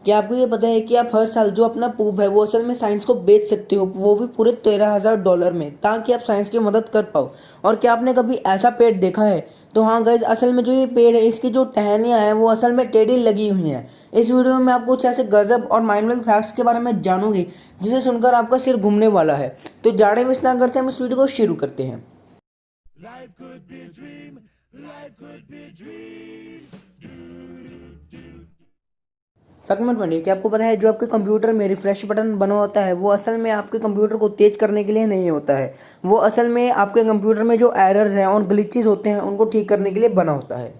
क्या आपको ये पता है कि आप हर साल जो अपना पूप है वो असल में साइंस को बेच सकते हो, वो भी पूरे $13,000 में, ताकि आप साइंस की मदद कर पाओ। और क्या आपने कभी ऐसा पेड़ देखा है? तो हाँ गाइज, असल में जो ये पेड़ है इसकी जो टहनियाँ हैं वो असल में टेढ़ी लगी हुई हैं। इस वीडियो में आप कुछ ऐसे गजब और माइंड ब्लोइंग फैक्ट्स के बारे में जानोगे जिसे सुनकर आपका सिर घूमने वाला है। तो जाने मिस ना करते हम इस वीडियो को शुरू करते हैं। Life could be a dream. Life could be a dream. Fact number 20, क्या आपको पता है जो आपके कंप्यूटर में रिफ्रेश बटन बना होता है वो असल में आपके कंप्यूटर को तेज करने के लिए नहीं होता है। वो असल में आपके कंप्यूटर में जो एरर्स हैं और ग्लिचेस होते हैं उनको ठीक करने के लिए बना होता है।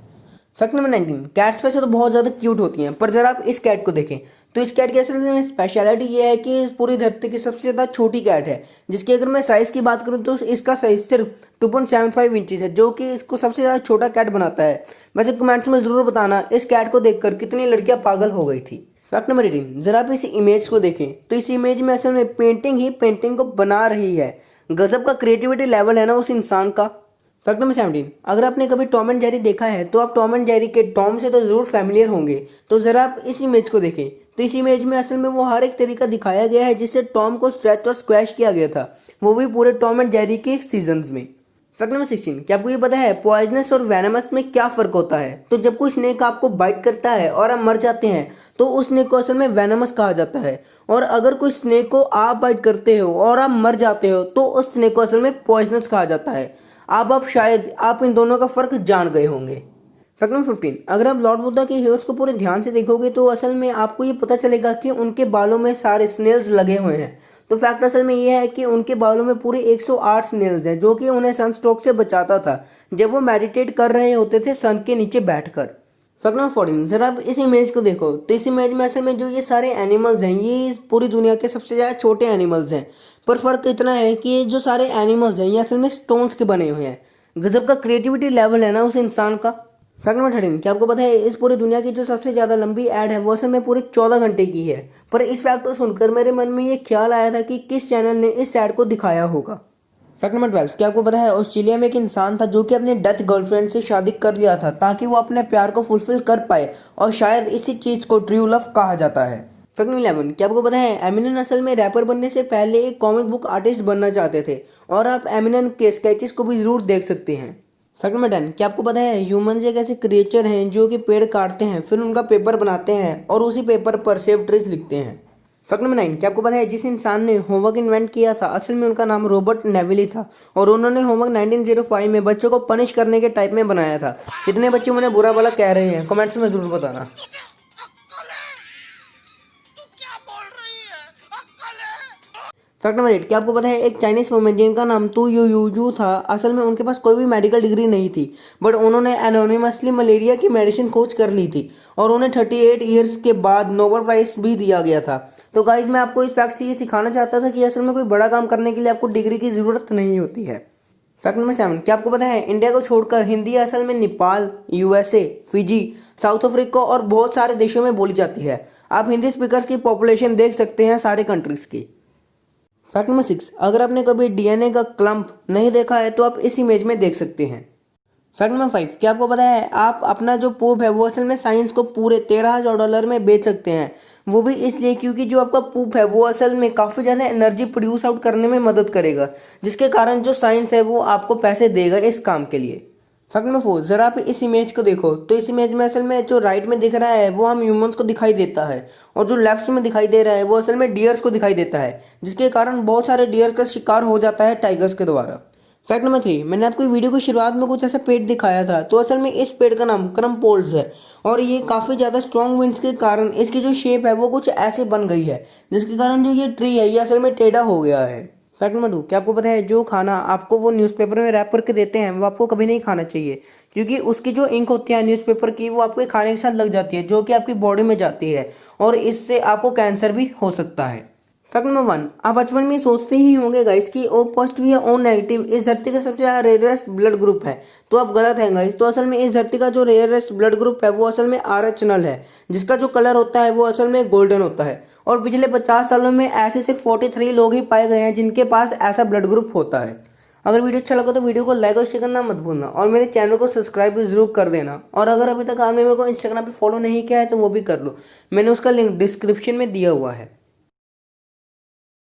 फैक्ट नंबर 19, कैट्स वैसे तो बहुत ज़्यादा क्यूट होती हैं, पर जरा आप इस कैट को देखें तो इस कैट की असल में स्पेशलिटी ये है कि इस पूरी धरती की सबसे ज़्यादा छोटी कैट है, जिसकी अगर मैं साइज़ की बात करूँ तो इसका साइज़ सिर्फ 2.75 इंचज़ है, जो कि इसको सबसे ज़्यादा छोटा कैट बनाता है। वैसे कमेंट्स में ज़रूर बताना इस कैट को देखकर कितनी लड़कियाँ पागल हो गई थी। फैक्ट नंबर 18, जरा आप इस इमेज को देखें तो इस इमेज में असल में पेंटिंग ही पेंटिंग को बना रही है। गजब का क्रिएटिविटी लेवल है ना उस इंसान का। फैक्ट नंबर 17, अगर आपने कभी टॉम एंड जेरी देखा है तो आप टॉम एंड जेरी के टॉम से तो जरूर फैमिलियर होंगे। तो जरा आप इस इमेज को देखें तो इस इमेज में असल में वो हर एक तरीका दिखाया गया है जिससे टॉम को स्ट्रेच और स्क्वैश किया गया था, वो भी पूरे टॉम एंड जेरी के सीजन्स में। फैक्ट नंबर 16, क्या आपको ये पता है पॉइजनस और वेनमस में क्या फ़र्क होता है? तो जब कोई स्नेक आपको बाइट करता है और आप मर जाते हैं तो उस स्नेक को असल में वेनमस कहा जाता है, और अगर कोई स्नेक को आप बाइट करते हो और आप मर जाते हो तो उस स्नेक को असल में पॉइजनस कहा जाता है। अब शायद आप इन दोनों का फ़र्क जान गए होंगे। फैक्ट नंबर 15, अगर आप लॉर्ड बुद्धा के हेयर्स को पूरे ध्यान से देखोगे तो असल में आपको ये पता चलेगा कि उनके बालों में सारे स्नेल्स लगे हुए हैं। तो फैक्ट असल में ये है कि उनके बालों में पूरे 108 स्नेल्स हैं, जो कि उन्हें सनस्ट्रोक से बचाता था जब वो मेडिटेट कर रहे होते थे सन के नीचे बैठकर। फैक्ट नंबर 14, जरा आप इस इमेज को देखो तो इस इमेज में असल में जो ये सारे एनिमल्स हैं ये इस पूरी दुनिया के सबसे ज़्यादा छोटे एनिमल्स हैं, पर फ़र्क इतना है कि ये जो सारे एनिमल्स हैं ये असल में स्टोन्स के बने हुए हैं। गजब का क्रिएटिविटी लेवल है ना उस इंसान का। फैक्ट नंबर 13, क्या आपको पता है इस पूरी दुनिया की जो सबसे ज़्यादा लंबी ऐड है वो असल में पूरे 14 घंटे की है। पर इस फैक्ट को सुनकर मेरे मन में ये ख्याल आया था कि किस चैनल ने इस ऐड को दिखाया होगा। फैक्ट नंबर 12, क्या आपको पता है ऑस्ट्रेलिया में एक इंसान था जो कि अपने डेथ गर्लफ्रेंड से शादी कर लिया था ताकि वो अपने प्यार को फुलफिल कर पाए, और शायद इसी चीज़ को ट्रू लव कहा जाता है। फैक्ट नंबर 11, क्या आपको पता है एमिनेम असल में रैपर बनने से पहले एक कॉमिक बुक आर्टिस्ट बनना चाहते थे, और आप एमिनेम के स्केचेस को भी ज़रूर देख सकते हैं। फैक्ट नंबर 10, क्या आपको पता है ह्यूमंस एक ऐसे क्रिएचर हैं जो कि पेड़ काटते हैं फिर उनका पेपर बनाते हैं और उसी पेपर पर सेव ट्रीज लिखते हैं। फैक्ट नंबर 9, क्या आपको पता है जिस इंसान ने होमवर्क इन्वेंट किया था असल में उनका नाम रॉबर्ट नेविली था, और उन्होंने होमवर्क 1905 में बच्चों को पनिश करने के टाइप में बनाया था। कितने बच्चे उन्हें बुरा भला कह रहे हैं कमेंट्स में जरूर बताना। तुझे अक्कल है? तू क्या बोल रही है? अक्कल है? फैक्ट नंबर 8, क्या आपको पता है एक चाइनीज वुमेन जिनका नाम तू यू यू यू था, असल में उनके पास कोई भी मेडिकल डिग्री नहीं थी, बट उन्होंने एनोनिमसली मलेरिया की मेडिसिन खोज कर ली थी, और उन्हें 38 ईयर्स के बाद नोबेल प्राइज भी दिया गया था। तो गाइज मैं आपको इस फैक्ट से ये सिखाना चाहता था कि असल में कोई बड़ा काम करने के लिए आपको डिग्री की ज़रूरत नहीं होती है। फैक्ट नंबर 7, क्या आपको पता है इंडिया को छोड़कर हिंदी असल में Nepal, USA, Fiji, south Africa और बहुत सारे देशों में बोली जाती है। आप हिंदी स्पीकर्स की पॉपुलेशन देख सकते हैं सारे कंट्रीज़ की। फैक्ट नंबर 6, अगर आपने कभी डीएनए का क्लम्प नहीं देखा है तो आप इस इमेज में देख सकते हैं। फैक्ट नंबर 5, क्या आपको पता है आप अपना जो पूप है वो असल में साइंस को पूरे $13,000 में बेच सकते हैं, वो भी इसलिए क्योंकि जो आपका पूप है वो असल में काफ़ी ज़्यादा एनर्जी प्रोड्यूस आउट करने में मदद करेगा, जिसके कारण जो साइंस है वो आपको पैसे देगा इस काम के लिए। फैक्ट नंबर 4, जरा आप इस इमेज को देखो तो इस इमेज में असल में जो राइट में दिख रहा है वो हम ह्यूमंस को दिखाई देता है, और जो लेफ्ट में दिखाई दे रहा है वो असल में डियर्स को दिखाई देता है, जिसके कारण बहुत सारे डियर्स का शिकार हो जाता है टाइगर्स के द्वारा। फैक्ट नंबर 3, मैंने आपको वीडियो की शुरुआत में कुछ ऐसा पेड़ दिखाया था, तो असल में इस पेड़ का नाम क्रमपोल्स है, और ये काफ़ी ज़्यादा स्ट्रॉन्ग विंड्स के कारण इसकी जो शेप है वो कुछ ऐसे बन गई है, जिसके कारण जो ये ट्री है ये असल में टेढ़ा हो गया है। फैक्ट नंबर 2, क्या आपको पता है जो खाना आपको वो न्यूज़पेपर में रैप करके देते हैं वो आपको कभी नहीं खाना चाहिए, क्योंकि उसकी जो इंक होती है न्यूज़पेपर की वो आपके खाने के साथ लग जाती है, जो कि आपकी बॉडी में जाती है, और इससे आपको कैंसर भी हो सकता है। फैक्ट नंबर 1, आप बचपन में सोचते ही होंगे गाइस कि ओ पॉजिटिव या ओ नेगेटिव इस धरती का सबसे ज़्यादा रेयरेस्ट ब्लड ग्रुप है, तो आप गलत हैं गाइस। तो असल में इस धरती का जो रेयरेस्ट ब्लड ग्रुप है वो असल में RH नल है, जिसका जो कलर होता है वो असल में गोल्डन होता है, और पिछले 50 सालों में ऐसे सिर्फ 43 लोग ही पाए गए हैं जिनके पास ऐसा ब्लड ग्रुप होता है। अगर वीडियो अच्छा लगा तो वीडियो को लाइक और शेयर करना मत भूलना, और मेरे चैनल को सब्सक्राइब भी जरूर कर देना। और अगर अभी तक आपने मेरे को इंस्टाग्राम पे फॉलो नहीं किया है तो वो भी कर लो, मैंने उसका लिंक डिस्क्रिप्शन में दिया हुआ है।